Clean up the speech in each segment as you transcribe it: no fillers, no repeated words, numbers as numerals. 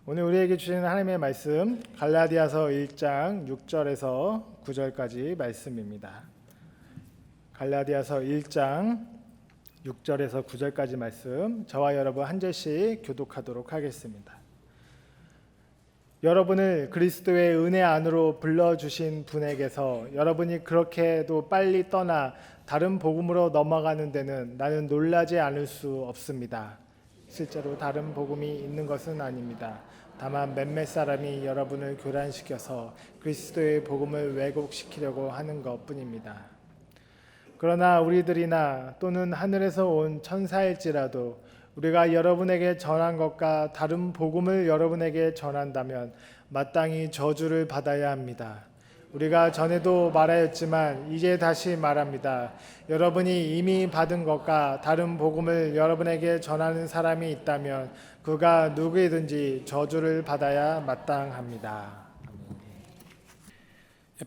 오늘 우리에게 주시는 하나님의 말씀 갈라디아서 1장 6절에서 9절까지 말씀입니다. 갈라디아서 1장 6절에서 9절까지 말씀, 저와 여러분 한 절씩 교독하도록 하겠습니다. 여러분을 그리스도의 은혜 안으로 불러주신 분에게서 여러분이 그렇게도 빨리 떠나 다른 복음으로 넘어가는 데는 나는 놀라지 않을 수 없습니다. 실제로 다른 복음이 있는 것은 아닙니다. 다만 몇몇 사람이 여러분을 교란시켜서 그리스도의 복음을 왜곡시키려고 하는 것뿐입니다. 그러나 우리들이나 또는 하늘에서 온 천사일지라도 우리가 여러분에게 전한 것과 다른 복음을 여러분에게 전한다면 마땅히 저주를 받아야 합니다. 우리가 전에도 말하였지만 이제 다시 말합니다. 여러분이 이미 받은 것과 다른 복음을 여러분에게 전하는 사람이 있다면 그가 누구이든지 저주를 받아야 마땅합니다.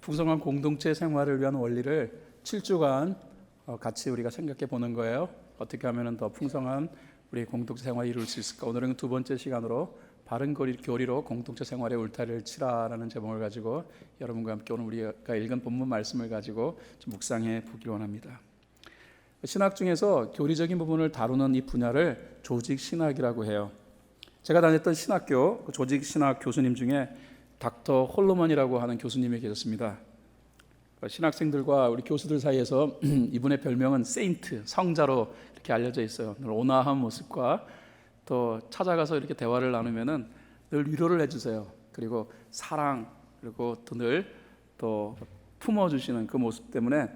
풍성한 공동체 생활을 위한 원리를 7주간 같이 우리가 생각해 보는 거예요. 어떻게 하면 더 풍성한 우리 공동체 생활을 이룰 수 있을까? 오늘은 두 번째 시간으로 바른 교리로 공동체 생활의 울타리를 치라라는 제목을 가지고 여러분과 함께 오늘 우리가 읽은 본문 말씀을 가지고 좀 묵상해 보기 원합니다. 신학 중에서 교리적인 부분을 다루는 이 분야를 조직신학이라고 해요. 제가 다녔던 신학교 조직신학 교수님 중에 닥터 홀로먼이라고 하는 교수님이 계셨습니다. 신학생들과 우리 교수들 사이에서 이분의 별명은 세인트, 성자로 이렇게 알려져 있어요. 늘 온화한 모습과 또 찾아가서 이렇게 대화를 나누면은 늘 위로를 해주세요. 그리고 사랑, 그리고 늘 또 품어주시는 그 모습 때문에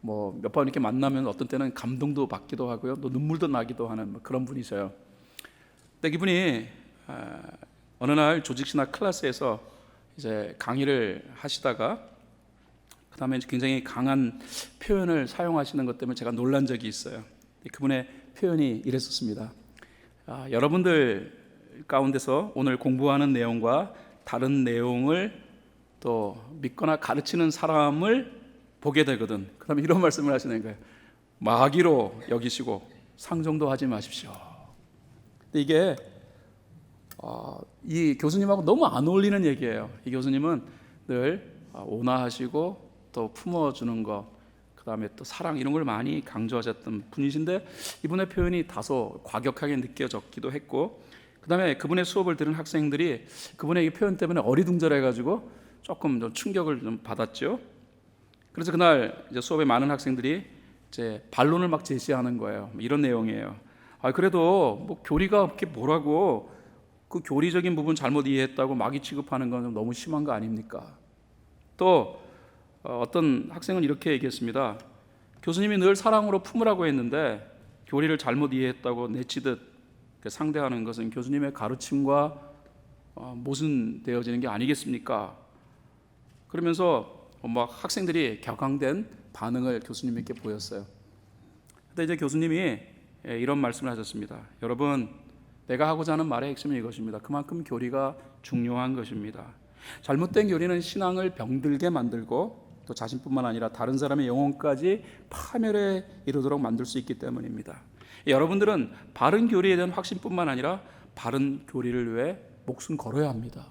뭐 몇 번 이렇게 만나면 어떤 때는 감동도 받기도 하고요, 또 눈물도 나기도 하는 그런 분이셔요. 근데 이분이 어느 날 조직신학 클래스에서 이제 강의를 하시다가 그 다음에 굉장히 강한 표현을 사용하시는 것 때문에 제가 놀란 적이 있어요. 그분의 표현이 이랬었습니다. 여러분들 가운데서 오늘 공부하는 내용과 다른 내용을 또 믿거나 가르치는 사람을 보게 되거든. 그 다음에 이런 말씀을 하시는 거예요. 마귀로 여기시고 상종도 하지 마십시오. 근데 이게 이 교수님하고 너무 안 어울리는 얘기예요. 이 교수님은 늘 온화하시고 또 품어주는 것, 그 다음에 또 사랑, 이런 걸 많이 강조하셨던 분이신데 이분의 표현이 다소 과격하게 느껴졌기도 했고, 그 다음에 그분의 수업을 들은 학생들이 그분의 이 표현 때문에 어리둥절해가지고 조금 좀 충격을 좀 받았죠. 그래서 그날 이제 수업에 많은 학생들이 이제 반론을 막 제시하는 거예요. 이런 내용이에요. 그래도 뭐 교리가 그렇게 뭐라고 그 교리적인 부분 잘못 이해했다고 마귀 취급하는 건 너무 심한 거 아닙니까? 또 어떤 학생은 이렇게 얘기했습니다. 교수님이 늘 사랑으로 품으라고 했는데 교리를 잘못 이해했다고 내치듯 상대하는 것은 교수님의 가르침과 모순되어지는 게 아니겠습니까? 그러면서 막 학생들이 격앙된 반응을 교수님께 보였어요. 근데 이제 교수님이 이런 말씀을 하셨습니다. 여러분, 내가 하고자 하는 말의 핵심은 이것입니다. 그만큼 교리가 중요한 것입니다. 잘못된 교리는 신앙을 병들게 만들고 또 자신뿐만 아니라 다른 사람의 영혼까지 파멸에 이르도록 만들 수 있기 때문입니다. 여러분들은 바른 교리에 대한 확신뿐만 아니라 바른 교리를 위해 목숨 걸어야 합니다.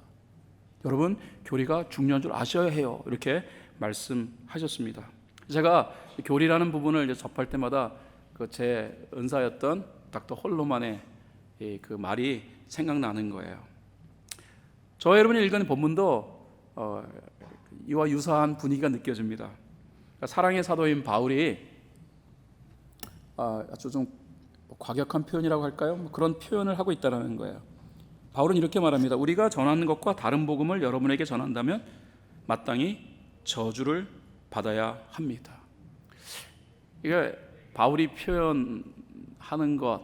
여러분, 교리가 중요한 줄 아셔야 해요. 이렇게 말씀하셨습니다. 제가 교리라는 부분을 이제 접할 때마다 제 은사였던 닥터 홀로만의 그 말이 생각나는 거예요. 저와 여러분이 읽은 본문도 이와 유사한 분위기가 느껴집니다. 그러니까 사랑의 사도인 바울이 아주 좀 과격한 표현이라고 할까요? 그런 표현을 하고 있다는 거예요. 바울은 이렇게 말합니다. 우리가 전하는 것과 다른 복음을 여러분에게 전한다면 마땅히 저주를 받아야 합니다. 이게 바울이 표현하는 것,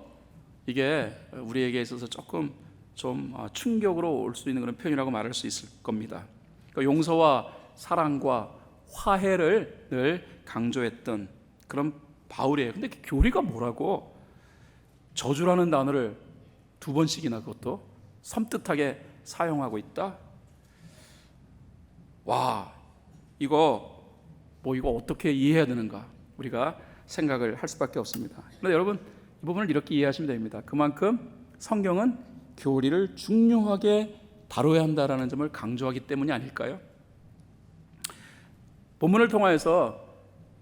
이게 우리에게 있어서 조금 좀 충격으로 올 수 있는 그런 표현이라고 말할 수 있을 겁니다. 그러니까 용서와 사랑과 화해를 늘 강조했던 그런 바울이에요. 근데 교리가 뭐라고 저주라는 단어를 두 번씩이나 그것도 섬뜩하게 사용하고 있다? 와, 이거 어떻게 이해해야 되는가? 우리가 생각을 할 수밖에 없습니다. 그런데 여러분, 이 부분을 이렇게 이해하시면 됩니다. 그만큼 성경은 교리를 중요하게 다뤄야 한다라는 점을 강조하기 때문이 아닐까요? 본문을 통하여서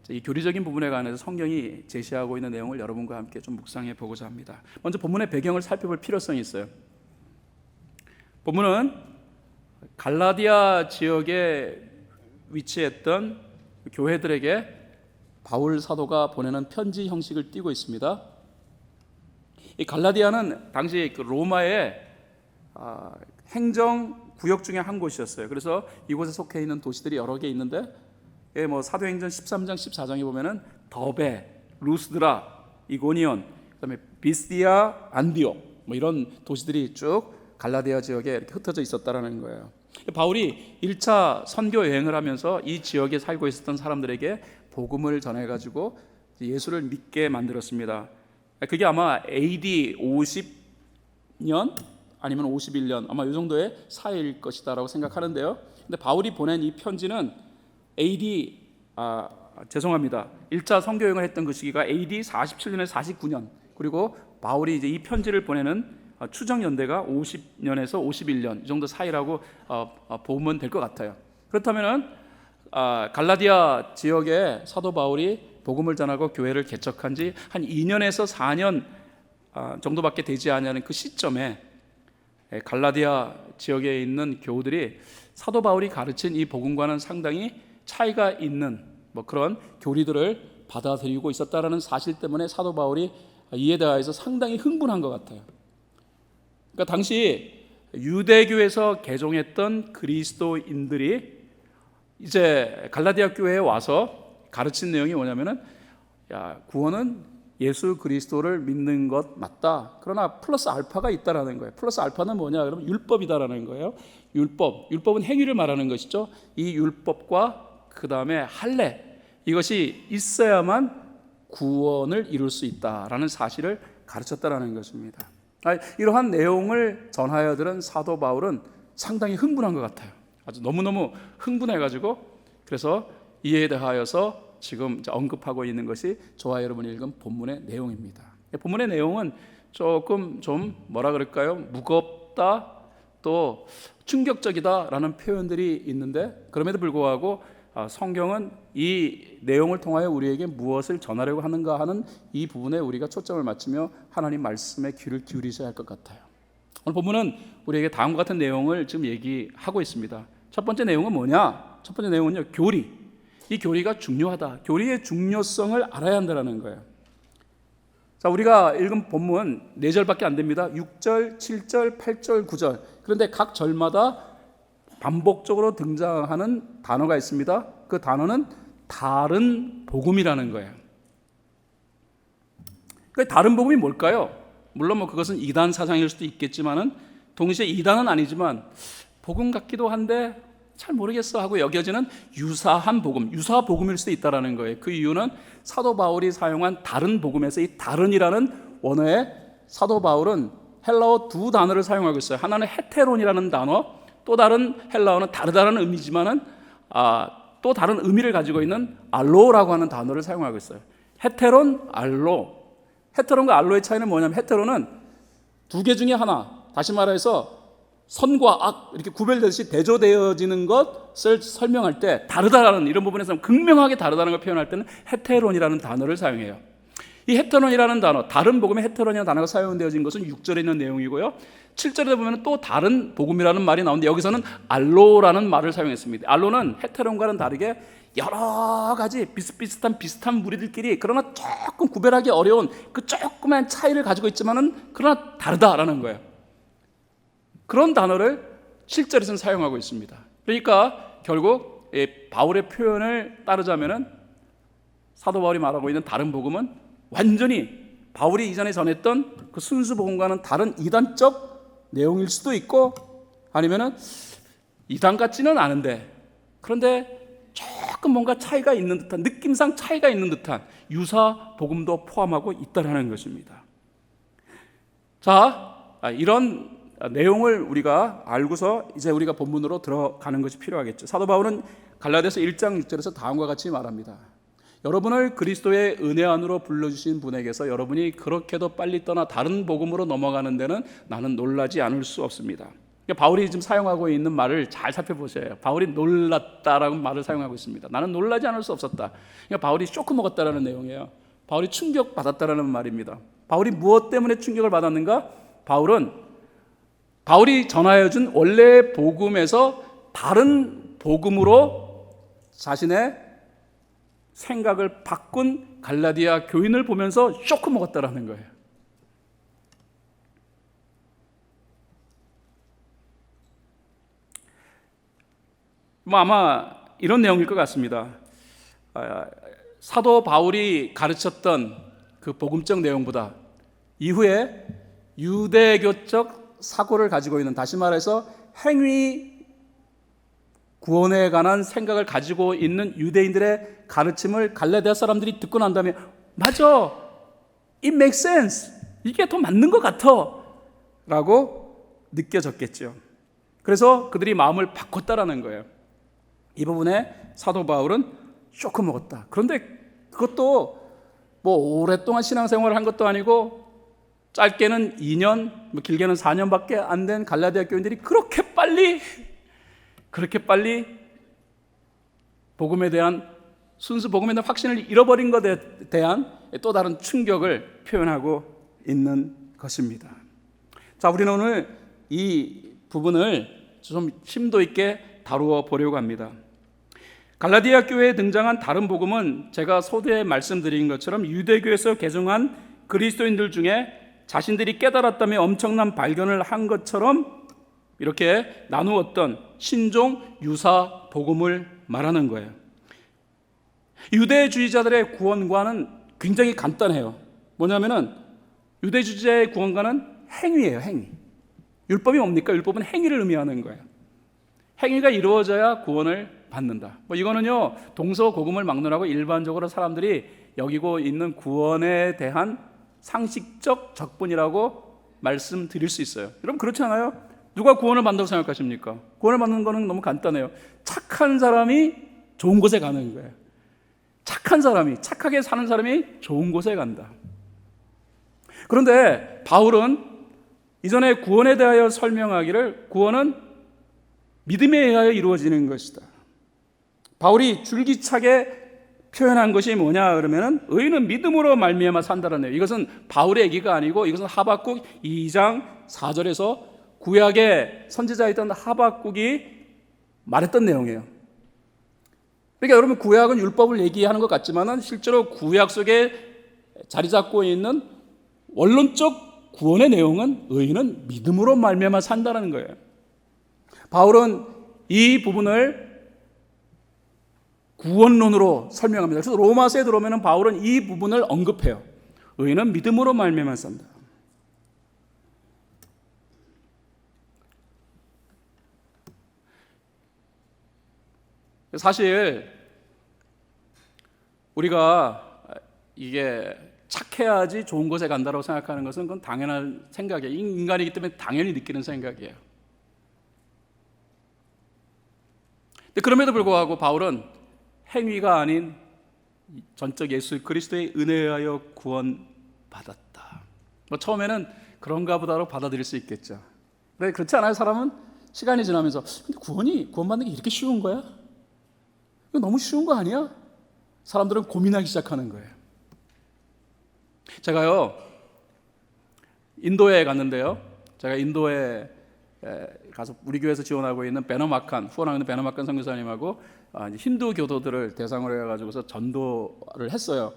이 교리적인 부분에 관해서 성경이 제시하고 있는 내용을 여러분과 함께 좀 묵상해 보고자 합니다. 먼저 본문의 배경을 살펴볼 필요성이 있어요. 본문은 갈라디아 지역에 위치했던 교회들에게 바울 사도가 보내는 편지 형식을 띠고 있습니다. 이 갈라디아는 당시 그 로마의 행정 구역 중에 한 곳이었어요. 그래서 이곳에 속해 있는 도시들이 여러 개 있는데, 뭐 사도행전 13장 14장에 보면은 더베, 루스드라, 이고니온, 그다음에 비스디아, 안디옥 뭐 이런 도시들이 쭉 갈라디아 지역에 이렇게 흩어져 있었다라는 거예요. 바울이 1차 선교 여행을 하면서 이 지역에 살고 있었던 사람들에게 복음을 전해가지고 예수를 믿게 만들었습니다. 그게 아마 AD 50년 아니면 51년 아마 이 정도의 사이일 것이다라고 생각하는데요. 근데 바울이 보낸 이 편지는 AD 1차 선교 여행을 했던 그 시기가 AD 47년에서 49년, 그리고 바울이 이제 이 편지를 보내는 추정 연대가 50년에서 51년 이 정도 사이라고 보면 될 것 같아요. 그렇다면은 갈라디아 지역에 사도 바울이 복음을 전하고 교회를 개척한 지 한 2년에서 4년 정도밖에 되지 않는 그 시점에 갈라디아 지역에 있는 교우들이 사도 바울이 가르친 이 복음과는 상당히 차이가 있는 뭐 그런 교리들을 받아들이고 있었다라는 사실 때문에 사도 바울이 이에 대해서 상당히 흥분한 것 같아요. 그러니까 당시 유대교에서 개종했던 그리스도인들이 이제 갈라디아 교회에 와서 가르친 내용이 뭐냐면은, 구원은 예수 그리스도를 믿는 것 맞다. 그러나 플러스 알파가 있다라는 거예요. 플러스 알파는 뭐냐? 그러면 율법이다라는 거예요. 율법은 행위를 말하는 것이죠. 이 율법과 그 다음에 할례, 이것이 있어야만 구원을 이룰 수 있다라는 사실을 가르쳤다라는 것입니다. 이러한 내용을 전하여 들은 사도 바울은 상당히 흥분한 것 같아요. 아주 너무너무 흥분해가지고, 그래서 이에 대하여서 지금 언급하고 있는 것이 저와 여러분이 읽은 본문의 내용입니다. 본문의 내용은 조금 좀 뭐라 그럴까요? 무겁다, 또 충격적이다라는 표현들이 있는데, 그럼에도 불구하고 성경은 이 내용을 통하여 우리에게 무엇을 전하려고 하는가 하는 이 부분에 우리가 초점을 맞추며 하나님 말씀에 귀를 기울이셔야 할 것 같아요. 오늘 본문은 우리에게 다음과 같은 내용을 지금 얘기하고 있습니다. 첫 번째 내용은 뭐냐? 첫 번째 내용은요, 교리. 이 교리가 중요하다. 교리의 중요성을 알아야 한다는 거예요. 자, 우리가 읽은 본문 4절밖에 안 됩니다. 6절, 7절, 8절, 9절. 그런데 각 절마다 반복적으로 등장하는 단어가 있습니다. 그 단어는 다른 복음이라는 거예요. 그 다른 복음이 뭘까요? 물론 뭐 그것은 이단 사상일 수도 있겠지만은, 동시에 이단은 아니지만 복음 같기도 한데 잘 모르겠어 하고 여겨지는 유사한 복음, 유사 복음일 수도 있다라는 거예요. 그 이유는 사도 바울이 사용한 다른 복음에서 이 다른이라는 원어에 사도 바울은 헬라어 두 단어를 사용하고 있어요. 하나는 헤테론이라는 단어, 또 다른 헬라어는 다르다는 의미지만은 또 다른 의미를 가지고 있는 알로라고 하는 단어를 사용하고 있어요. 헤테론, 알로. 헤테론과 알로의 차이는 뭐냐면, 헤테론은 두 개 중에 하나, 다시 말해서 선과 악 이렇게 구별되듯이 대조되어지는 것을 설명할 때 다르다라는, 이런 부분에서 극명하게 다르다는 걸 표현할 때는 헤테론이라는 단어를 사용해요. 이 헤테론이라는 단어, 다른 복음에 헤테론이라는 단어가 사용되어진 것은 6절에 있는 내용이고요. 7절에 보면 또 다른 복음이라는 말이 나오는데, 여기서는 알로라는 말을 사용했습니다. 알로는 헤테론과는 다르게 여러 가지 비슷한 무리들끼리, 그러나 조금 구별하기 어려운 그 조그만 차이를 가지고 있지만은 그러나 다르다라는 거예요. 그런 단어를 7절에서는 사용하고 있습니다. 그러니까 결국 바울의 표현을 따르자면은, 사도 바울이 말하고 있는 다른 복음은 완전히 바울이 이전에 전했던 그 순수 복음과는 다른 이단적 내용일 수도 있고, 아니면은 이단 같지는 않은데 그런데 조금 뭔가 차이가 있는 듯한, 느낌상 차이가 있는 듯한 유사 복음도 포함하고 있다라는 것입니다. 자, 이런 내용을 우리가 알고서 이제 우리가 본문으로 들어가는 것이 필요하겠죠. 사도 바울은 갈라디아서 1장 6절에서 다음과 같이 말합니다. 여러분을 그리스도의 은혜 안으로 불러주신 분에게서 여러분이 그렇게도 빨리 떠나 다른 복음으로 넘어가는 데는 나는 놀라지 않을 수 없습니다. 바울이 지금 사용하고 있는 말을 잘 살펴보셔요. 바울이 놀랐다라는 말을 사용하고 있습니다. 나는 놀라지 않을 수 없었다. 그러니까 바울이 쇼크 먹었다라는 내용이에요. 바울이 충격 받았다라는 말입니다. 바울이 무엇 때문에 충격을 받았는가? 바울이 전하여 준 원래 복음에서 다른 복음으로 자신의 생각을 바꾼 갈라디아 교인을 보면서 쇼크 먹었다라는 거예요. 아마 이런 내용일 것 같습니다. 사도 바울이 가르쳤던 그 복음적 내용보다 이후에 유대교적 사고를 가지고 있는, 다시 말해서 행위 구원에 관한 생각을 가지고 있는 유대인들의 가르침을 갈라디아 사람들이 듣고 난 다음에 맞아, it makes sense, 이게 더 맞는 것 같아 라고 느껴졌겠죠. 그래서 그들이 마음을 바꿨다라는 거예요. 이 부분에 사도 바울은 쇼크 먹었다. 그런데 그것도 뭐 오랫동안 신앙생활을 한 것도 아니고 짧게는 2년, 길게는 4년밖에 안 된 갈라디아 교인들이 그렇게 빨리 복음에 대한 순수 복음에 대한 확신을 잃어버린 것에 대한 또 다른 충격을 표현하고 있는 것입니다. 자, 우리는 오늘 이 부분을 좀 심도 있게 다루어 보려고 합니다. 갈라디아 교회에 등장한 다른 복음은 제가 서두에 말씀드린 것처럼 유대교에서 개종한 그리스도인들 중에 자신들이 깨달았다며 엄청난 발견을 한 것처럼 이렇게 나누었던 신종 유사 복음을 말하는 거예요. 유대주의자들의 구원관은 굉장히 간단해요. 뭐냐면은 유대주의자의 구원관은 행위예요, 행위. 율법이 뭡니까? 율법은 행위를 의미하는 거예요. 행위가 이루어져야 구원을 받는다. 이거는요, 동서고금을 막론하고 일반적으로 사람들이 여기고 있는 구원에 대한 상식적 적분이라고 말씀드릴 수 있어요. 여러분 그렇지 않아요? 누가 구원을 받는다고 생각하십니까? 구원을 받는 거는 너무 간단해요. 착한 사람이 좋은 곳에 가는 거예요. 착한 사람이, 착하게 사는 사람이 좋은 곳에 간다. 그런데 바울은 이전에 구원에 대하여 설명하기를 구원은 믿음에 의하여 이루어지는 것이다. 바울이 줄기차게 표현한 것이 뭐냐 그러면은 의인은 믿음으로 말미암아 산다라는 거예요. 이것은 바울의 얘기가 아니고 이것은 하박국 2장 4절에서 구약의 선지자였던 하박국이 말했던 내용이에요. 그러니까 여러분 구약은 율법을 얘기하는 것 같지만은 실제로 구약 속에 자리 잡고 있는 원론적 구원의 내용은 의인은 믿음으로 말미암아 산다라는 거예요. 바울은 이 부분을 구원론으로 설명합니다. 그래서 로마서에 들어오면 바울은 이 부분을 언급해요. 의인은 믿음으로 말미암아 산다. 사실 우리가 이게 착해야지 좋은 곳에 간다고 생각하는 것은 그건 당연한 생각이에요. 인간이기 때문에 당연히 느끼는 생각이에요. 근데 그럼에도 불구하고 바울은 행위가 아닌 전적 예수 그리스도의 은혜에 의하여 구원받았다. 처음에는 그런가 보다로 받아들일 수 있겠죠. 그런데 그렇지 않아요? 사람은 시간이 지나면서 근데 구원받는 게 이렇게 쉬운 거야? 이거 너무 쉬운 거 아니야? 사람들은 고민하기 시작하는 거예요. 제가요 인도에 갔는데요. 제가 인도에 가서 우리 교회에서 지원하고 있는 후원하고 있는 베너마칸 선교사님하고 힌두 교도들을 대상으로 해가지고서 전도를 했어요.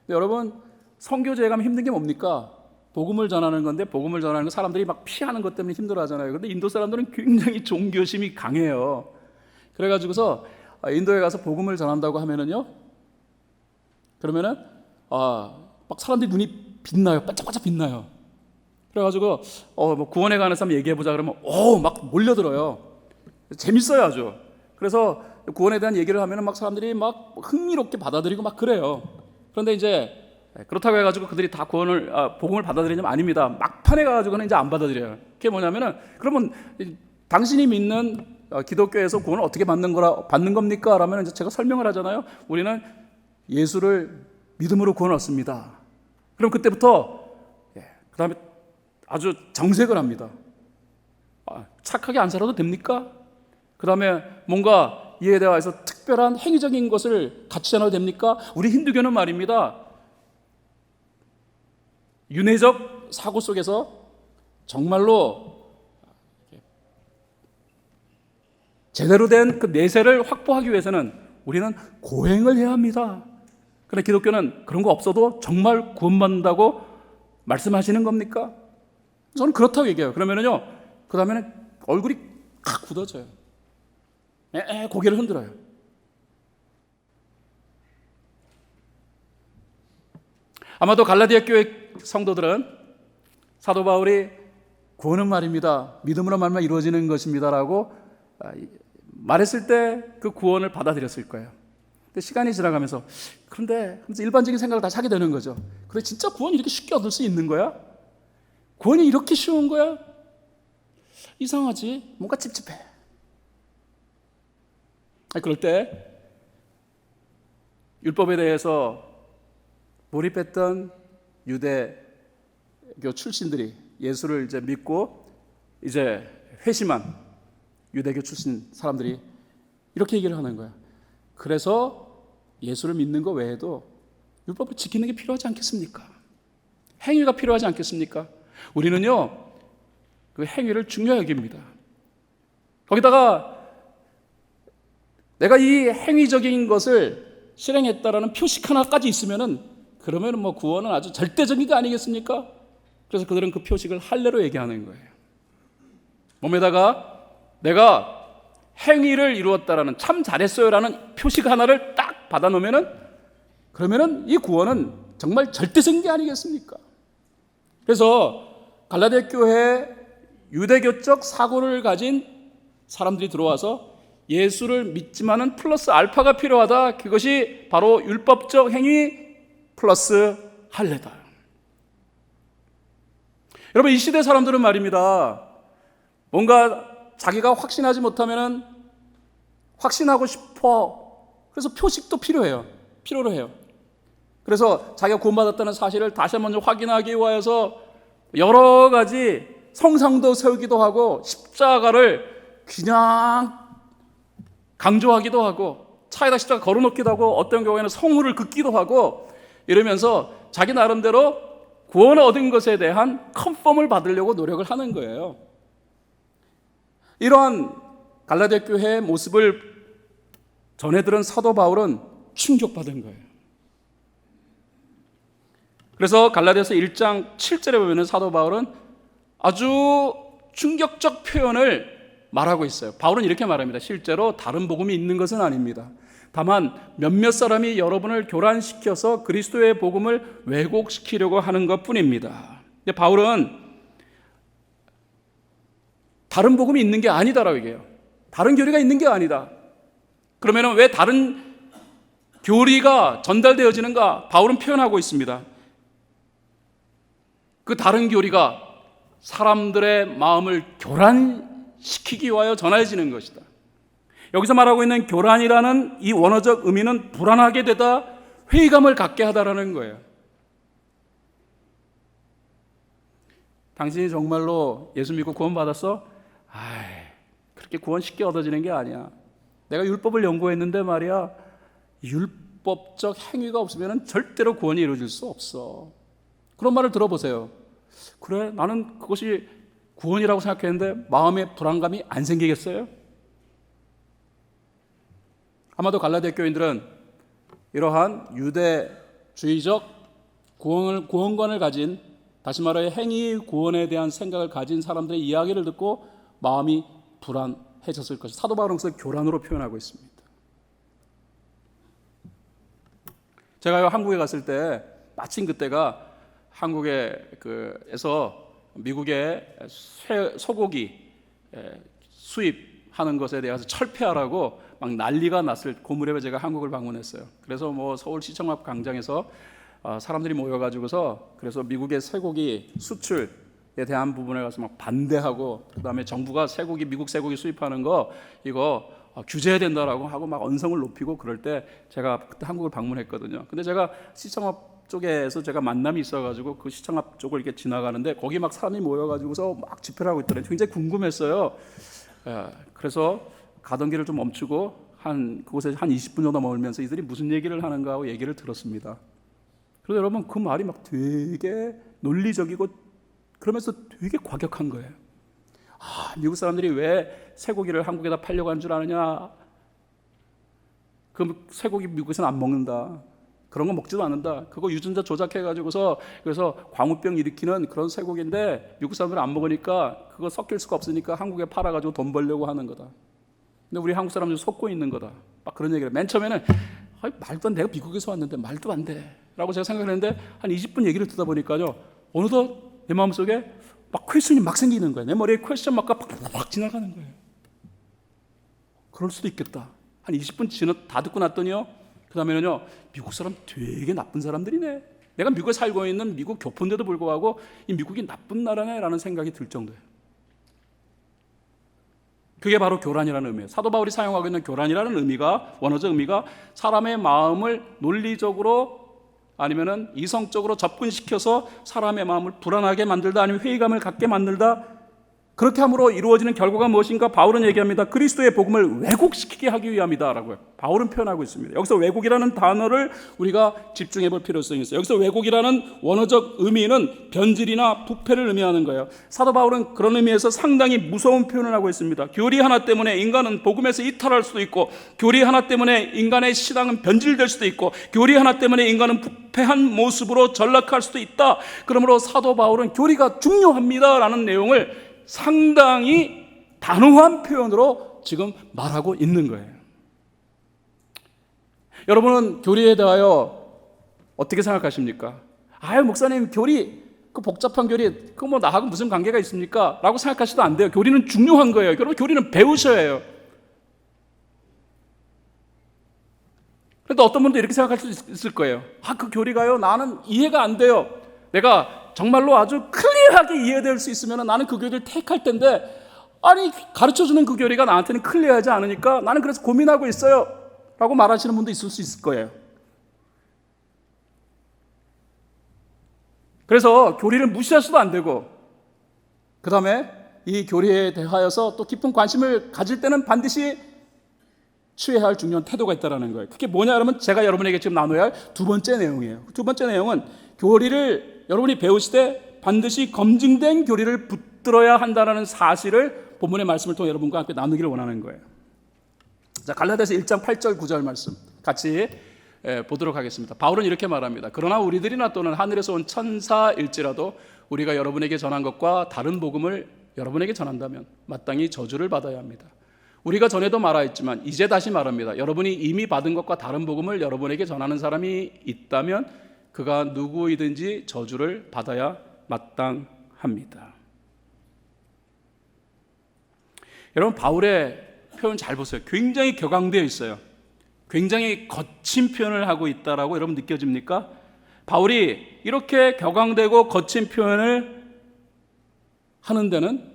근데 여러분 선교제에 가면 힘든 게 뭡니까? 복음을 전하는 건데 복음을 전하는 건 사람들이 막 피하는 것 때문에 힘들어하잖아요. 그런데 인도 사람들은 굉장히 종교심이 강해요. 그래가지고서 인도에 가서 복음을 전한다고 하면은요, 그러면은 막 사람들이 눈이 빛나요, 반짝반짝 빛나요. 그래가지고 뭐 구원에 관한 사람 얘기해보자 그러면 막 몰려들어요. 재밌어요 아주. 그래서 구원에 대한 얘기를 하면은 막 사람들이 막 흥미롭게 받아들이고 막 그래요. 그런데 이제 그렇다고 해가지고 그들이 다 복음을 받아들이냐면 아닙니다. 막판에 가가지고는 이제 안 받아들여요. 그게 뭐냐면은 그러면 당신이 믿는 기독교에서 구원을 어떻게 받는 겁니까? 라면 이제 제가 설명을 하잖아요. 우리는 예수를 믿음으로 구원을 얻습니다. 그럼 그때부터 그 다음에 아주 정색을 합니다. 착하게 안 살아도 됩니까? 그 다음에 뭔가 이에 대해서 특별한 행위적인 것을 갖추지 않아도 됩니까? 우리 힌두교는 말입니다, 윤회적 사고 속에서 정말로 제대로 된 그 내세를 확보하기 위해서는 우리는 고행을 해야 합니다. 그런데 기독교는 그런 거 없어도 정말 구원받는다고 말씀하시는 겁니까? 저는 그렇다고 얘기해요. 그러면은요, 그 다음에는 얼굴이 칵 굳어져요. 고개를 흔들어요. 아마도 갈라디아 교회 성도들은 사도 바울이 구원은 말입니다, 믿음으로 말미암아 이루어지는 것입니다라고 말했을 때 그 구원을 받아들였을 거예요. 근데 시간이 지나가면서 그런데 일반적인 생각을 다시 하게 되는 거죠. 그래, 진짜 구원이 이렇게 쉽게 얻을 수 있는 거야? 구원이 이렇게 쉬운 거야? 이상하지? 뭔가 찝찝해. 그럴 때 율법에 대해서 몰입했던 유대교 출신들이 예수를 이제 믿고 이제 회심한 유대교 출신 사람들이 이렇게 얘기를 하는 거야. 그래서 예수를 믿는 것 외에도 율법을 지키는 게 필요하지 않겠습니까? 행위가 필요하지 않겠습니까? 우리는요, 그 행위를 중요하게 여깁니다. 거기다가 내가 이 행위적인 것을 실행했다라는 표식 하나까지 있으면은 그러면은 뭐 구원은 아주 절대적인 게 아니겠습니까? 그래서 그들은 그 표식을 할례로 얘기하는 거예요. 몸에다가 내가 행위를 이루었다라는, 참 잘했어요라는 표식 하나를 딱 받아놓으면은 그러면은 이 구원은 정말 절대적인 게 아니겠습니까? 그래서 갈라디아 교회에 유대교적 사고를 가진 사람들이 들어와서 예수를 믿지만은 플러스 알파가 필요하다. 그것이 바로 율법적 행위 플러스 할례다. 여러분, 이 시대 사람들은 말입니다, 뭔가 자기가 확신하지 못하면은 확신하고 싶어. 그래서 표식도 필요로 해요. 그래서 자기가 구원받았다는 사실을 다시 한번 확인하기 위해서 여러 가지 성상도 세우기도 하고 십자가를 그냥 강조하기도 하고 차에다 십자가 걸어놓기도 하고 어떤 경우에는 성물을 긋기도 하고 이러면서 자기 나름대로 구원을 얻은 것에 대한 컨펌을 받으려고 노력을 하는 거예요. 이러한 갈라디아 교회의 모습을 전해 들은 사도 바울은 충격받은 거예요. 그래서 갈라디아서 1장 7절에 보면 사도 바울은 아주 충격적 표현을 말하고 있어요. 바울은 이렇게 말합니다. 실제로 다른 복음이 있는 것은 아닙니다. 다만 몇몇 사람이 여러분을 교란시켜서 그리스도의 복음을 왜곡시키려고 하는 것뿐입니다. 근데 바울은 다른 복음이 있는 게 아니다라고 얘기해요. 다른 교리가 있는 게 아니다. 그러면 왜 다른 교리가 전달되어지는가? 바울은 표현하고 있습니다. 그 다른 교리가 사람들의 마음을 교란시키기 위하여 전해지는 것이다. 여기서 말하고 있는 교란이라는 이 원어적 의미는 불안하게 되다, 회의감을 갖게 하다라는 거예요. 당신이 정말로 예수 믿고 구원받았어? 그렇게 구원 쉽게 얻어지는 게 아니야. 내가 율법을 연구했는데 말이야, 율법적 행위가 없으면 절대로 구원이 이루어질 수 없어. 그런 말을 들어보세요. 그래, 나는 그것이 구원이라고 생각했는데 마음에 불안감이 안 생기겠어요? 아마도 갈라디아 교인들은 이러한 유대주의적 구원관을 가진, 다시 말하여 행위 구원에 대한 생각을 가진 사람들의 이야기를 듣고 마음이 불안해졌을 것이, 사도 바울은 그것을 교란으로 표현하고 있습니다. 제가 한국에 갔을 때 마침 그때가 한국에서 미국의 소고기 수입하는 것에 대해서 철폐하라고 막 난리가 났을 그 무렵에 제가 한국을 방문했어요. 그래서 뭐 서울시청 앞 광장에서 사람들이 모여가지고서 그래서 미국의 쇠고기 수출에 대한 부분에 가서 막 반대하고, 그다음에 정부가 미국 쇠고기 수입하는 거 이거 규제해야 된다라고 하고 막 언성을 높이고 그럴 때 제가 그때 한국을 방문했거든요. 근데 제가 시청 앞 쪽에서 제가 만남이 있어가지고 그 시청 앞 쪽을 이렇게 지나가는데 거기 막 사람이 모여가지고서 막 집회를 하고 있더래요. 굉장히 궁금했어요. 그래서 가던 길을 좀 멈추고 그곳에 한 20분 정도 머물면서 이들이 무슨 얘기를 하는가 하고 얘기를 들었습니다. 그런데 여러분 그 말이 막 되게 논리적이고 그러면서 되게 과격한 거예요. 미국 사람들이 왜 쇠고기를 한국에다 팔려고 하는 줄 아느냐? 그 쇠고기 미국에서는 안 먹는다. 그런 거 먹지도 않는다. 그거 유전자 조작해가지고서 그래서 광우병 일으키는 그런 쇠고기인데 미국 사람들은 안 먹으니까 그거 섞일 수가 없으니까 한국에 팔아가지고 돈 벌려고 하는 거다. 근데 우리 한국 사람들 속고 있는 거다. 막 그런 얘기를. 맨 처음에는 말도 안 돼. 내가 미국에서 왔는데 말도 안 돼. 라고 제가 생각했는데 한 20분 얘기를 듣다 보니까요. 어느덧 내 마음속에 막 퀘스천이 막 생기는 거예요. 내 머리에 퀘스천 막가 팍 지나가는 거예요. 그럴 수도 있겠다. 한 20분 다 듣고 났더니요. 그 다음에는요. 미국 사람 되게 나쁜 사람들이네. 내가 미국에 살고 있는 미국 교포인데도 불구하고 이 미국이 나쁜 나라네 라는 생각이 들 정도예요. 그게 바로 교란이라는 의미예요. 사도 바울이 사용하고 있는 교란이라는 의미가 원어적 의미가 사람의 마음을 논리적으로 아니면은 이성적으로 접근시켜서 사람의 마음을 불안하게 만들다 아니면 회의감을 갖게 만들다 그렇게 함으로 이루어지는 결과가 무엇인가 바울은 얘기합니다. 그리스도의 복음을 왜곡시키게 하기 위함이다라고요. 바울은 표현하고 있습니다. 여기서 왜곡이라는 단어를 우리가 집중해 볼 필요성이 있어요. 여기서 왜곡이라는 원어적 의미는 변질이나 부패를 의미하는 거예요. 사도 바울은 그런 의미에서 상당히 무서운 표현을 하고 있습니다. 교리 하나 때문에 인간은 복음에서 이탈할 수도 있고 교리 하나 때문에 인간의 신앙은 변질될 수도 있고 교리 하나 때문에 인간은 부패한 모습으로 전락할 수도 있다. 그러므로 사도 바울은 교리가 중요합니다라는 내용을 상당히 단호한 표현으로 지금 말하고 있는 거예요. 여러분은 교리에 대하여 어떻게 생각하십니까? 목사님 교리 그 복잡한 교리 그거 뭐 나하고 무슨 관계가 있습니까? 라고 생각하셔도 안 돼요. 교리는 중요한 거예요. 여러분 교리는 배우셔야 해요. 그런데 어떤 분도 이렇게 생각할 수 있을 거예요. 그 교리가요 나는 이해가 안 돼요. 내가 정말로 아주 클리어하게 이해될 수 있으면 나는 그 교리를 택할 텐데 가르쳐주는 그 교리가 나한테는 클리어하지 않으니까 나는 그래서 고민하고 있어요 라고 말하시는 분도 있을 수 있을 거예요. 그래서 교리를 무시할 수도 안 되고 그 다음에 이 교리에 대하여서 또 깊은 관심을 가질 때는 반드시 취해야 할 중요한 태도가 있다는 거예요. 그게 뭐냐 그러면 제가 여러분에게 지금 나눠야 할 두 번째 내용이에요. 두 번째 내용은 교리를 여러분이 배우실 때 반드시 검증된 교리를 붙들어야 한다는 사실을 본문의 말씀을 통해 여러분과 함께 나누기를 원하는 거예요. 자, 갈라디아서 1장 8절 9절 말씀 같이 보도록 하겠습니다. 바울은 이렇게 말합니다. 그러나 우리들이나 또는 하늘에서 온 천사일지라도 우리가 여러분에게 전한 것과 다른 복음을 여러분에게 전한다면 마땅히 저주를 받아야 합니다. 우리가 전에도 말하였지만 이제 다시 말합니다. 여러분이 이미 받은 것과 다른 복음을 여러분에게 전하는 사람이 있다면 그가 누구이든지 저주를 받아야 마땅합니다. 여러분 바울의 표현 잘 보세요. 굉장히 격앙되어 있어요. 굉장히 거친 표현을 하고 있다라고 여러분 느껴집니까? 바울이 이렇게 격앙되고 거친 표현을 하는 데는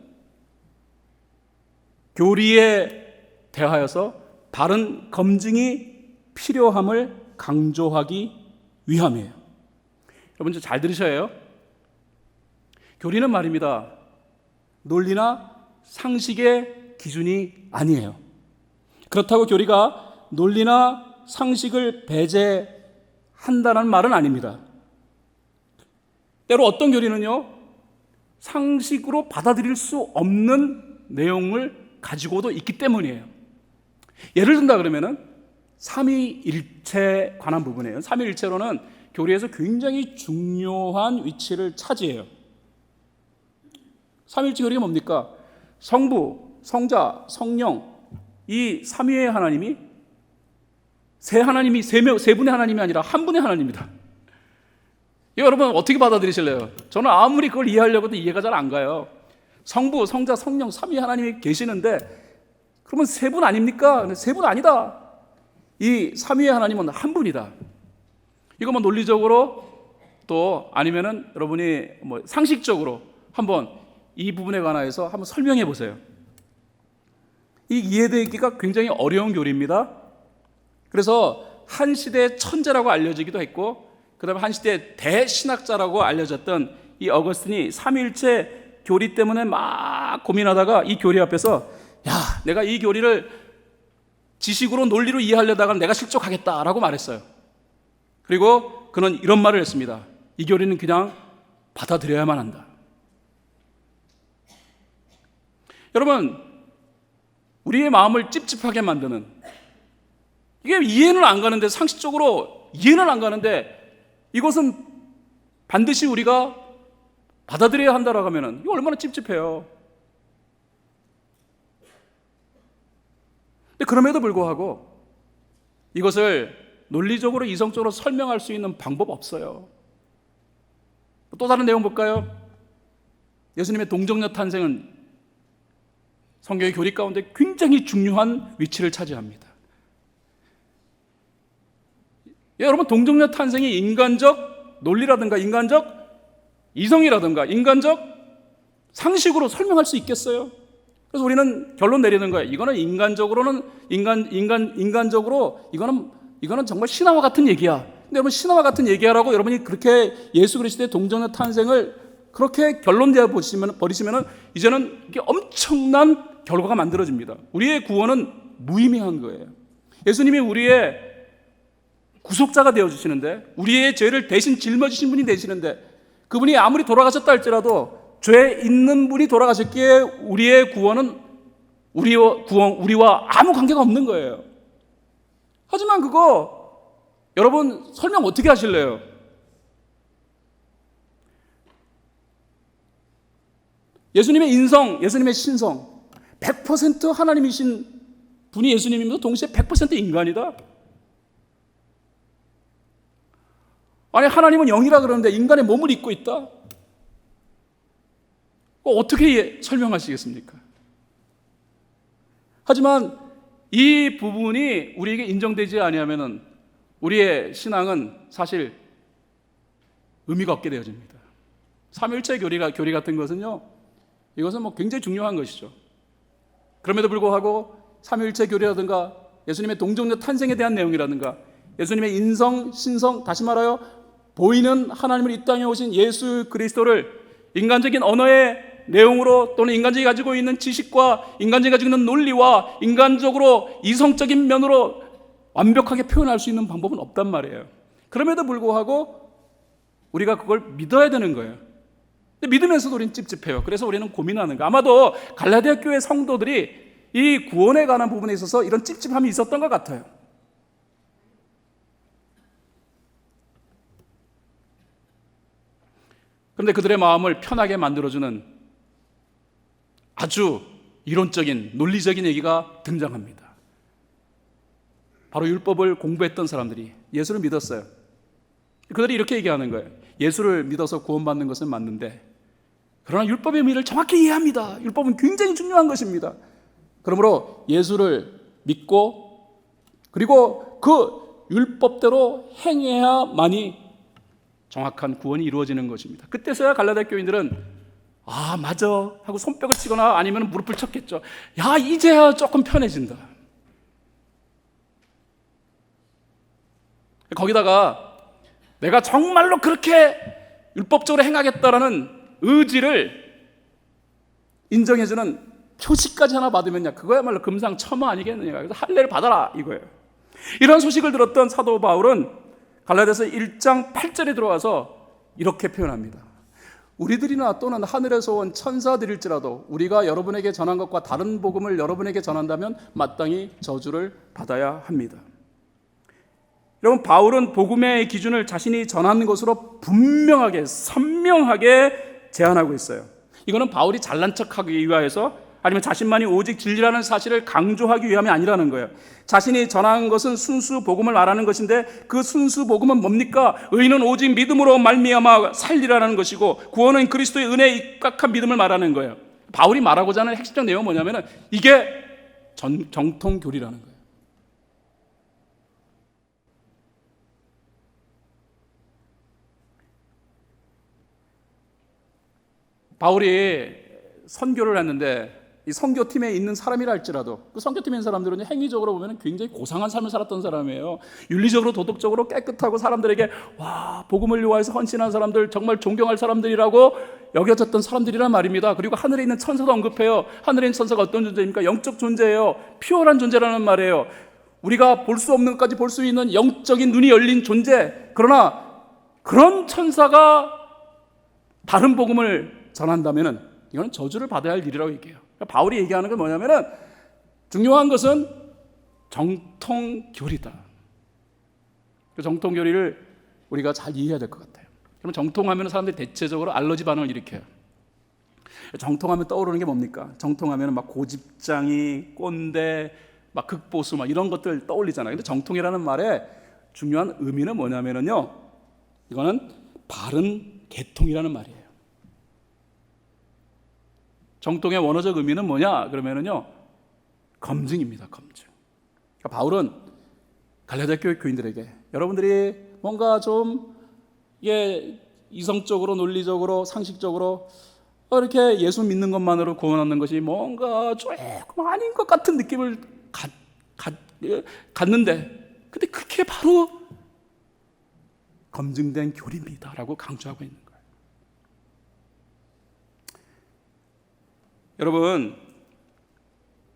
교리에 대하여서 바른 검증이 필요함을 강조하기 위함이에요. 여러분 잘 들으셔야 해요. 교리는 말입니다. 논리나 상식의 기준이 아니에요. 그렇다고 교리가 논리나 상식을 배제한다는 말은 아닙니다. 때로 어떤 교리는요, 상식으로 받아들일 수 없는 내용을 가지고도 있기 때문이에요. 예를 든다 그러면은 삼위일체에 관한 부분이에요. 삼위일체로는 교리에서 굉장히 중요한 위치를 차지해요. 삼위일체 교리가 뭡니까? 성부, 성자, 성령 이 삼위의 하나님이 세 분의 하나님이 아니라 한 분의 하나님입니다. 여러분 어떻게 받아들이실래요? 저는 아무리 그걸 이해하려고도 이해가 잘 안 가요. 성부, 성자, 성령 삼위 하나님이 계시는데 그러면 세 분 아닙니까? 세 분 아니다. 이 삼위의 하나님은 한 분이다. 이거 뭐 논리적으로 또 아니면은 여러분이 뭐 상식적으로 한번 이 부분에 관하여서 한번 설명해 보세요. 이 이해되기가 굉장히 어려운 교리입니다. 그래서 한 시대의 천재라고 알려지기도 했고 그다음에 한 시대 대신학자라고 알려졌던 이 어거스틴이 삼위일체 교리 때문에 막 고민하다가 이 교리 앞에서 야, 내가 이 교리를 지식으로 논리로 이해하려다가 내가 실족하겠다라고 말했어요. 그리고 그는 이런 말을 했습니다. 이 교리는 그냥 받아들여야만 한다. 여러분, 우리의 마음을 찝찝하게 만드는, 이게 이해는 안 가는데, 상식적으로 이해는 안 가는데 이것은 반드시 우리가 받아들여야 한다라고 하면 이거 얼마나 찝찝해요. 근데 그럼에도 불구하고 이것을 논리적으로 이성적으로 설명할 수 있는 방법 없어요. 또 다른 내용 볼까요? 예수님의 동정녀 탄생은 성경의 교리 가운데 굉장히 중요한 위치를 차지합니다. 여러분, 동정녀 탄생이 인간적 논리라든가 인간적 이성이라든가 인간적 상식으로 설명할 수 있겠어요? 그래서 우리는 결론 내리는 거예요. 이거는 인간적으로는 인간적으로 이거는 정말 신화와 같은 얘기야. 근데 여러분, 신화와 같은 얘기하라고 여러분이 그렇게 예수 그리스도의 동정녀 탄생을 그렇게 결론 내어 버리시면은 이제는 이게 엄청난 결과가 만들어집니다. 우리의 구원은 무의미한 거예요. 예수님이 우리의 구속자가 되어 주시는데, 우리의 죄를 대신 짊어지신 분이 되시는데, 그분이 아무리 돌아가셨다 할지라도 죄 있는 분이 돌아가셨기에 우리의 구원은 우리와 아무 관계가 없는 거예요. 하지만 그거 여러분 설명 어떻게 하실래요? 예수님의 인성, 예수님의 신성, 100% 하나님이신 분이 예수님이면서 동시에 100% 인간이다. 아니, 하나님은 영이라 그러는데 인간의 몸을 입고 있다. 어떻게 설명하시겠습니까? 하지만 이 부분이 우리에게 인정되지 아니하면은 우리의 신앙은 사실 의미가 없게 되어집니다. 삼위일체 교리 같은 것은요, 이것은 굉장히 중요한 것이죠. 그럼에도 불구하고 삼위일체 교리라든가 예수님의 동정녀 탄생에 대한 내용이라든가 예수님의 인성, 신성, 다시 말하여 보이는 하나님을 이 땅에 오신 예수 그리스도를 인간적인 언어의 내용으로 또는 인간적이 가지고 있는 지식과 인간적이 가지고 있는 논리와 인간적으로 이성적인 면으로 완벽하게 표현할 수 있는 방법은 없단 말이에요. 그럼에도 불구하고 우리가 그걸 믿어야 되는 거예요. 근데 믿으면서도 우리는 찝찝해요. 그래서 우리는 고민하는 거예요. 아마도 갈라디아 교회 성도들이 이 구원에 관한 부분에 있어서 이런 찝찝함이 있었던 것 같아요. 그런데 그들의 마음을 편하게 만들어주는 아주 이론적인 논리적인 얘기가 등장합니다. 바로 율법을 공부했던 사람들이 예수를 믿었어요. 그들이 이렇게 얘기하는 거예요. 예수를 믿어서 구원받는 것은 맞는데 그러나 율법의 의미를 정확히 이해합니다. 율법은 굉장히 중요한 것입니다. 그러므로 예수를 믿고 그리고 그 율법대로 행해야만이 정확한 구원이 이루어지는 것입니다. 그때서야 갈라디아 교인들은 아, 맞아 하고 손뼉을 치거나 아니면 무릎을 쳤겠죠. 야, 이제야 조금 편해진다. 거기다가 내가 정말로 그렇게 율법적으로 행하겠다라는 의지를 인정해주는 표시까지 하나 받으면요, 그거야말로 금상첨화 아니겠느냐. 그래서 할례를 받아라 이거예요. 이런 소식을 들었던 사도 바울은 갈라디아서 1장 8절에 들어와서 이렇게 표현합니다. 우리들이나 또는 하늘에서 온 천사들일지라도 우리가 여러분에게 전한 것과 다른 복음을 여러분에게 전한다면 마땅히 저주를 받아야 합니다. 여러분, 바울은 복음의 기준을 자신이 전하는 것으로 분명하게 선명하게 제안하고 있어요. 이거는 바울이 잘난 척하기 위하여서 아니면 자신만이 오직 진리라는 사실을 강조하기 위함이 아니라는 거예요. 자신이 전하는 것은 순수 복음을 말하는 것인데 그 순수 복음은 뭡니까? 의인은 오직 믿음으로 말미암아 살리라는 것이고 구원은 그리스도의 은혜에 입각한 믿음을 말하는 거예요. 바울이 말하고자 하는 핵심적 내용은 뭐냐면 이게 정통 교리라는 거예요. 바울이 선교를 했는데 이 선교팀에 있는 사람이라 할지라도 그 선교팀에 있는 사람들은 행위적으로 보면 굉장히 고상한 삶을 살았던 사람이에요. 윤리적으로 도덕적으로 깨끗하고 사람들에게 와 복음을 위하여서 헌신한 사람들, 정말 존경할 사람들이라고 여겨졌던 사람들이란 말입니다. 그리고 하늘에 있는 천사도 언급해요. 하늘에 있는 천사가 어떤 존재입니까? 영적 존재예요. 피어란 존재라는 말이에요. 우리가 볼 수 없는 것까지 볼 수 있는 영적인 눈이 열린 존재. 그러나 그런 천사가 다른 복음을 전한다면은 이건 저주를 받아야 할 일이라고 얘기해요. 그러니까 바울이 얘기하는 건 뭐냐면은 중요한 것은 정통교리다. 그 정통교리를 우리가 잘 이해해야 될 것 같아요. 그러면 정통하면 사람들이 대체적으로 알러지 반응을 일으켜요. 정통하면 떠오르는 게 뭡니까? 정통하면 막 고집장이, 꼰대, 막 극보수 막 이런 것들 떠올리잖아요. 근데 정통이라는 말의 중요한 의미는 뭐냐면요, 이거는 바른 계통이라는 말이에요. 정통의 원어적 의미는 뭐냐? 그러면은요, 검증입니다. 검증. 그러니까 바울은 갈라디아 교회 교인들에게 여러분들이 뭔가 좀 이성적으로, 논리적으로, 상식적으로 이렇게 예수 믿는 것만으로 구원 얻는 것이 뭔가 조금 아닌 것 같은 느낌을 갖는데, 근데 그게 바로 검증된 교리입니다라고 강조하고 있는 거예요. 여러분,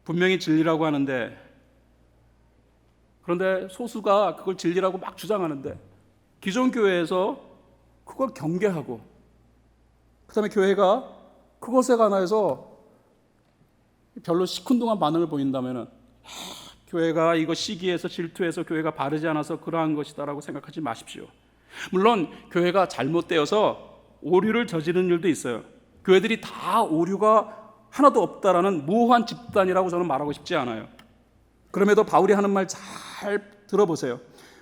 분명히 진리라고 하는데, 그런데 소수가 그걸 진리라고 막 주장하는데 기존 교회에서 그걸 경계하고 그 다음에 교회가 그것에 관해서 별로 시큰둥한 반응을 보인다면 교회가 이거 시기해서 질투해서 교회가 바르지 않아서 그러한 것이다라고 생각하지 마십시오. 물론 교회가 잘못되어서 오류를 저지르는 일도 있어요. 교회들이 다 오류가 하나도 없다라는 무한 집단이라고 저는 말하고 싶지 않아요. 그럼에도 바울이 하는 말 잘 들어보세요.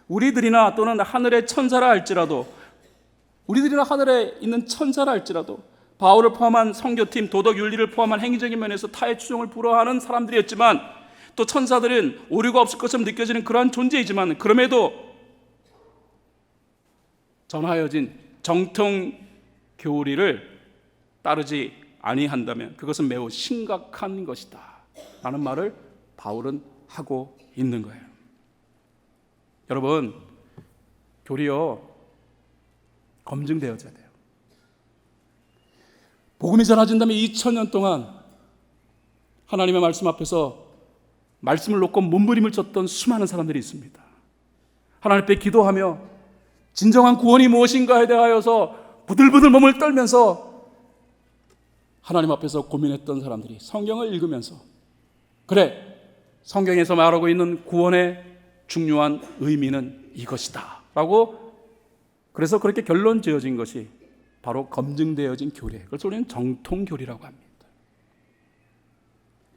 우리들이나 또는 하늘의 천사라 할지라도, 우리들이나 하늘에 있는 천사라 할지라도 바울을 포함한 선교팀, 도덕 윤리를 포함한 행위적인 면에서 타의 추종을 불허하는 사람들이었지만, 또 천사들은 오류가 없을 것처럼 느껴지는 그러한 존재이지만, 그럼에도 전하여진 정통 교리를 따르지 아니한다면 그것은 매우 심각한 것이다 라는 말을 바울은 하고 있는 거예요. 여러분, 교리요 검증되어져야 돼요. 복음이 전해진다면 2000년 동안 하나님의 말씀 앞에서 말씀을 놓고 몸부림을 쳤던 수많은 사람들이 있습니다. 하나님 앞에 기도하며 진정한 구원이 무엇인가에 대하여서 부들부들 몸을 떨면서 하나님 앞에서 고민했던 사람들이 성경을 읽으면서, 그래, 성경에서 말하고 있는 구원의 중요한 의미는 이것이다 라고, 그래서 그렇게 결론 지어진 것이 바로 검증되어진 교리, 그래서 우리는 정통교리라고 합니다.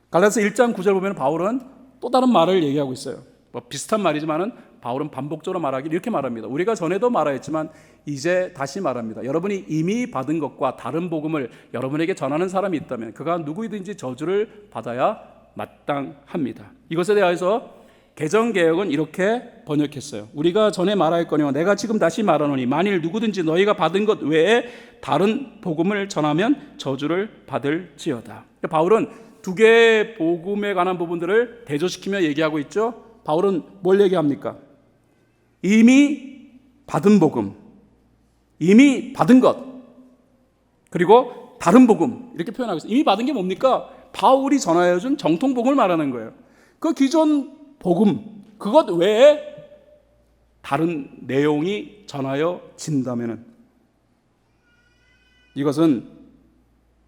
갈라디아서 1장 9절 보면 바울은 또 다른 말을 얘기하고 있어요. 뭐 비슷한 말이지만은 바울은 반복적으로 말하기를 이렇게 말합니다. 우리가 전에도 말하였지만 이제 다시 말합니다. 여러분이 이미 받은 것과 다른 복음을 여러분에게 전하는 사람이 있다면 그가 누구이든지 저주를 받아야 마땅합니다. 이것에 대해서 개정개혁은 이렇게 번역했어요. 우리가 전에 말하였거니와 내가 지금 다시 말하노니 만일 누구든지 너희가 받은 것 외에 다른 복음을 전하면 저주를 받을지어다. 바울은 두 개의 복음에 관한 부분들을 대조시키며 얘기하고 있죠. 바울은 뭘 얘기합니까? 이미 받은 복음, 이미 받은 것, 그리고 다른 복음, 이렇게 표현하고 있어요. 이미 받은 게 뭡니까? 바울이 전하여준 정통 복음을 말하는 거예요. 그 기존 복음, 그것 외에 다른 내용이 전하여진다면 이것은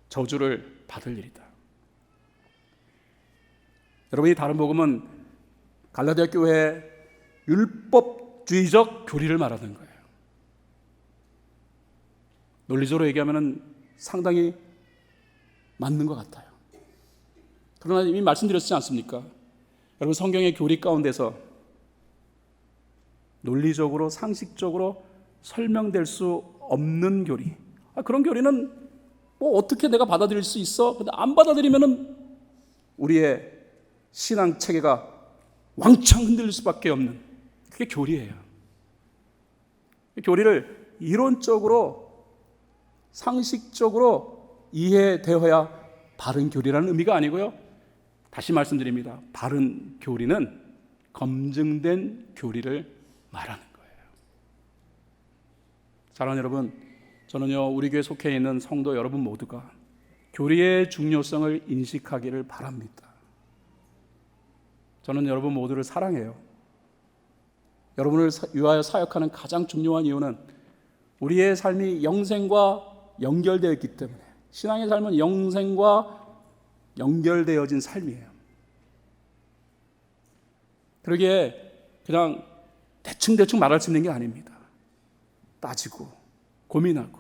저주를 받을 일이다. 여러분이 다른 복음은 갈라디아 교회의 율법주의적 교리를 말하는 거예요. 논리적으로 얘기하면 상당히 맞는 것 같아요. 그러나 이미 말씀드렸지 않습니까? 여러분, 성경의 교리 가운데서 논리적으로 상식적으로 설명될 수 없는 교리, 그런 교리는 뭐 어떻게 내가 받아들일 수 있어? 근데 안 받아들이면은 우리의 신앙 체계가 왕창 흔들릴 수밖에 없는, 그게 교리예요. 교리를 이론적으로 상식적으로 이해되어야 바른 교리라는 의미가 아니고요. 다시 말씀드립니다. 바른 교리는 검증된 교리를 말하는 거예요. 사랑하는 여러분, 저는요, 우리 교회 속해 있는 성도 여러분 모두가 교리의 중요성을 인식하기를 바랍니다. 저는 여러분 모두를 사랑해요. 여러분을 위하여 사역하는 가장 중요한 이유는 우리의 삶이 영생과 연결되어 있기 때문에, 신앙의 삶은 영생과 연결되어진 삶이에요. 그러기에 그냥 대충 말할 수 있는 게 아닙니다. 따지고 고민하고.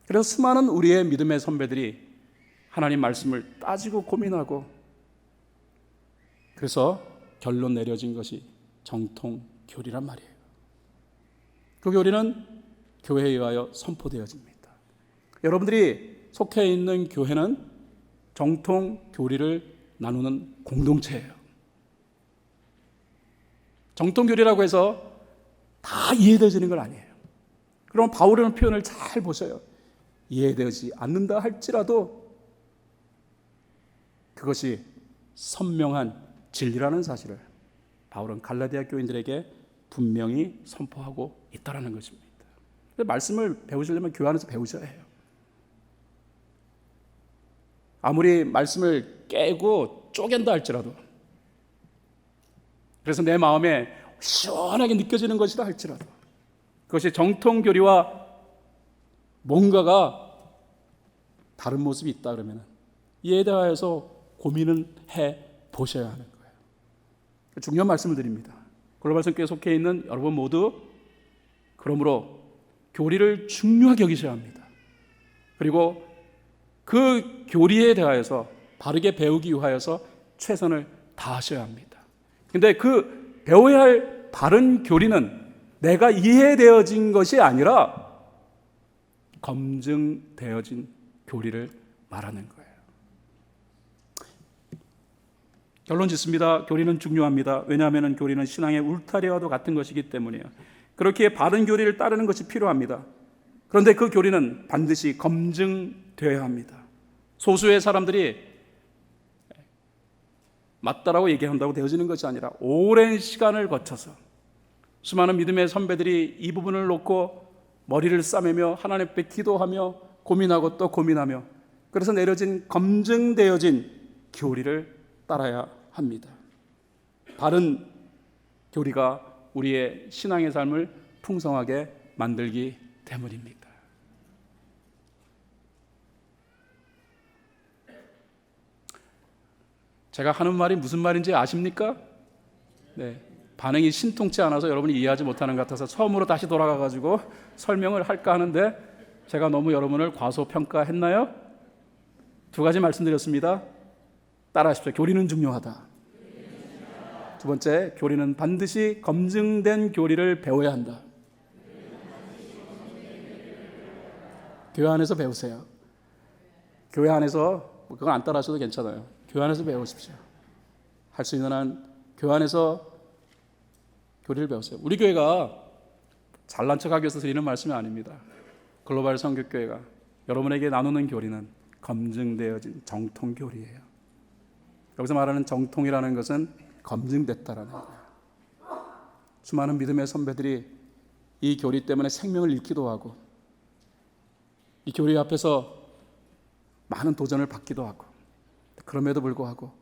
그래서 수많은 우리의 믿음의 선배들이 하나님 말씀을 따지고 고민하고, 그래서 결론 내려진 것이 정통 교리란 말이에요. 그 교리는 교회에 의하여 선포되어집니다. 여러분들이 속해 있는 교회는 정통 교리를 나누는 공동체예요. 정통 교리라고 해서 다 이해되지는 건 아니에요. 그럼 바울이라는 표현을 잘 보셔요. 이해되지 않는다 할지라도 그것이 선명한 진리라는 사실을 바울은 갈라디아 교인들에게 분명히 선포하고 있다는 것입니다. 말씀을 배우시려면 교회 안에서 배우셔야 해요. 아무리 말씀을 깨고 쪼갠다 할지라도, 그래서 내 마음에 시원하게 느껴지는 것이라 할지라도, 그것이 정통교리와 뭔가가 다른 모습이 있다 그러면 이에 대하여서 고민을 해 보셔야 하는 거예요. 중요한 말씀을 드립니다. 글로벌 선교에 속해 있는 여러분 모두 그러므로 교리를 중요하게 여기셔야 합니다. 그리고 그 교리에 대하여서 바르게 배우기 위하여서 최선을 다하셔야 합니다. 근데 그 배워야 할 바른 교리는 내가 이해되어진 것이 아니라 검증되어진 교리를 말하는 거예요. 결론 짓습니다. 교리는 중요합니다. 왜냐하면 교리는 신앙의 울타리와도 같은 것이기 때문이에요. 그렇게 바른 교리를 따르는 것이 필요합니다. 그런데 그 교리는 반드시 검증되어야 합니다. 소수의 사람들이 맞다라고 얘기한다고 되어지는 것이 아니라 오랜 시간을 거쳐서 수많은 믿음의 선배들이 이 부분을 놓고 머리를 싸매며 하나님 앞에 기도하며 고민하고 또 고민하며, 그래서 내려진 검증되어진 교리를 따라야 합니다. 바른 교리가 우리의 신앙의 삶을 풍성하게 만들기 때문입니다. 제가 하는 말이 무슨 말인지 아십니까? 네, 반응이 신통치 않아서 여러분이 이해하지 못하는 것 같아서 처음으로 다시 돌아가가지고 설명을 할까 하는데 제가 너무 여러분을 과소평가했나요? 두 가지 말씀드렸습니다. 따라하십시오. 교리는 중요하다. 두 번째, 교리는 반드시 검증된 교리를 배워야 한다. 교회 안에서 배우세요. 교회 안에서 그건 안 따라하셔도 괜찮아요. 교회 안에서 배우십시오. 할 수 있는 한 교회 안에서 교리를 배우세요. 우리 교회가 잘난 척하기 위해서 드리는 말씀이 아닙니다. 글로벌 선교교회가 여러분에게 나누는 교리는 검증되어진 정통 교리예요. 여기서 말하는 정통이라는 것은 검증됐다라는 거예요. 수많은 믿음의 선배들이 이 교리 때문에 생명을 잃기도 하고 이 교리 앞에서 많은 도전을 받기도 하고, 그럼에도 불구하고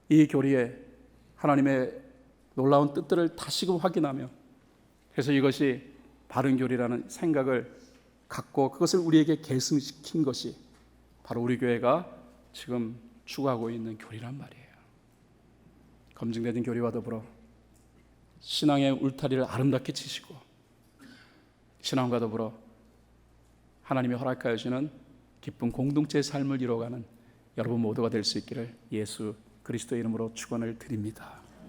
이 교리에 하나님의 놀라운 뜻들을 다시금 확인하며, 그래서 이것이 바른 교리라는 생각을 갖고 그것을 우리에게 계승시킨 것이 바로 우리 교회가 지금 추구하고 있는 교리란 말이에요. 검증된 교리와 더불어 신앙의 울타리를 아름답게 치시고 신앙과 더불어 하나님이 허락하여 주시는 기쁜 공동체의 삶을 이뤄가는 여러분 모두가 될 수 있기를 예수 그리스도의 이름으로 축원을 드립니다.